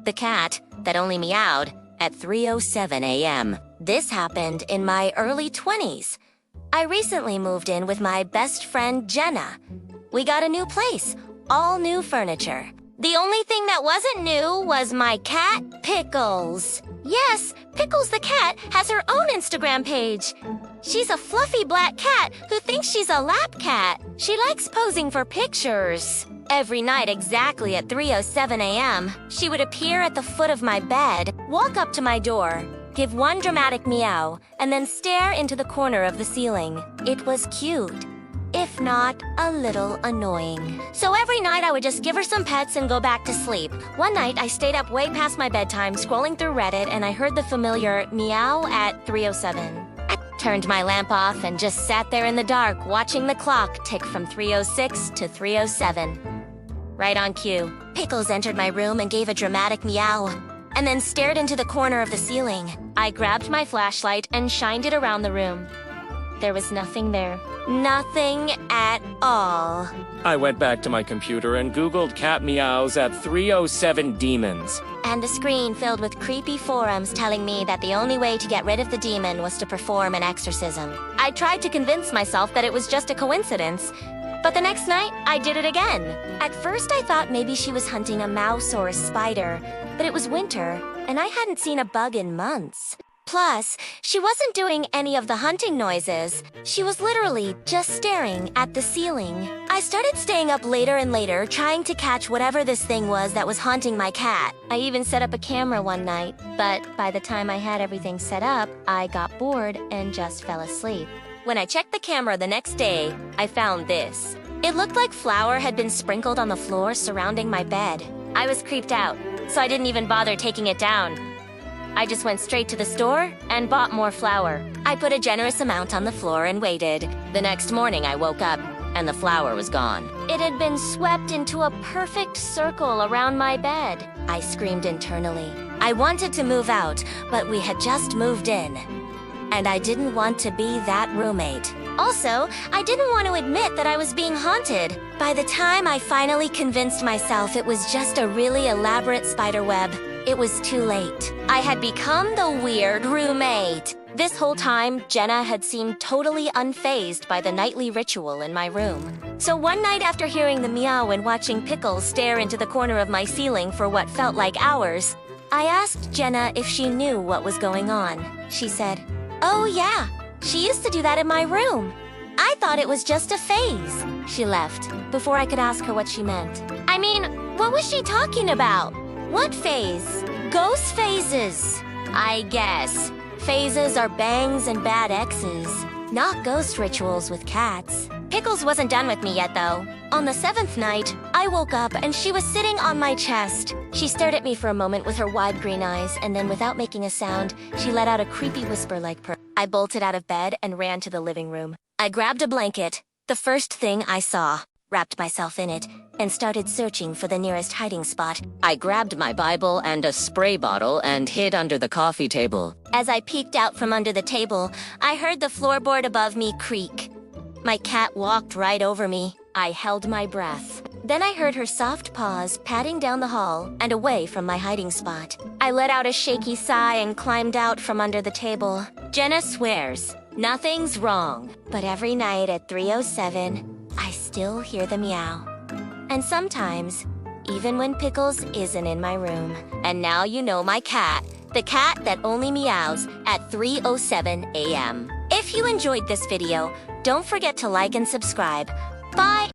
the cat that only meowed at 3:07 a.m. This happened in my early 20s. I recently moved in with my best friend Jenna. We got a new place, all new furniture. The only thing that wasn't new was my cat, Pickles. Yes, Pickles the cat has her own Instagram page. She's a fluffy black cat who thinks she's a lap cat. She likes posing for pictures. Every night exactly at 3:07 a.m., she would appear at the foot of my bed, walk up to my door, give one dramatic meow, and then stare into the corner of the ceiling. It was cute, if not a little annoying. So every night I would just give her some pets and go back to sleep. One night I stayed up way past my bedtime scrolling through Reddit and I heard the familiar meow at 3:07. I turned my lamp off and just sat there in the dark watching the clock tick from 3:06 to 3:07. Right on cue, Pickles entered my room and gave a dramatic meow, and then stared into the corner of the ceiling. I grabbed my flashlight and shined it around the room. There was nothing there. Nothing at all. I went back to my computer and Googled cat meows at 3:07 demons. And a screen filled with creepy forums telling me that the only way to get rid of the demon was to perform an exorcism. I tried to convince myself that it was just a coincidence, but the next night, I did it again. At first, I thought maybe she was hunting a mouse or a spider, but it was winter, and I hadn't seen a bug in months. Plus, she wasn't doing any of the hunting noises. She was literally just staring at the ceiling. I started staying up later and later, trying to catch whatever this thing was that was haunting my cat. I even set up a camera one night, but by the time I had everything set up, I got bored and just fell asleep. When I checked the camera the next day, I found this. It looked like flour had been sprinkled on the floor surrounding my bed. I was creeped out, so I didn't even bother taking it down. I just went straight to the store and bought more flour. I put a generous amount on the floor and waited. The next morning I woke up and the flour was gone. It had been swept into a perfect circle around my bed. I screamed internally. I wanted to move out, but we had just moved in. And I didn't want to be that roommate. Also, I didn't want to admit that I was being haunted. By the time I finally convinced myself it was just a really elaborate spider web, it was too late. I had become the weird roommate. This whole time, Jenna had seemed totally unfazed by the nightly ritual in my room. So one night after hearing the meow and watching Pickles stare into the corner of my ceiling for what felt like hours, I asked Jenna if she knew what was going on. She said, "Oh yeah, she used to do that in my room. I thought it was just a phase." She left before I could ask her what she meant. I mean, what was she talking about? What phase? Ghost phases, I guess. Phases are bangs and bad exes, not ghost rituals with cats. Pickles wasn't done with me yet, though. On the 7th night, I woke up and she was sitting on my chest. She stared at me for a moment with her wide green eyes, and then without making a sound, she let out a creepy whisper like purr. I bolted out of bed and ran to the living room. I grabbed a blanket, the first thing I saw, wrapped myself in it, and started searching for the nearest hiding spot. I grabbed my Bible and a spray bottle and hid under the coffee table. As I peeked out from under the table, I heard the floorboard above me creak. My cat walked right over me. I held my breath. Then I heard her soft paws padding down the hall and away from my hiding spot. I let out a shaky sigh and climbed out from under the table. Jenna swears, nothing's wrong. But every night at 3:07, I still hear the meow. And sometimes, even when Pickles isn't in my room. And now you know my cat, the cat that only meows at 3:07 a.m. If you enjoyed this video, don't forget to like and subscribe. Bye!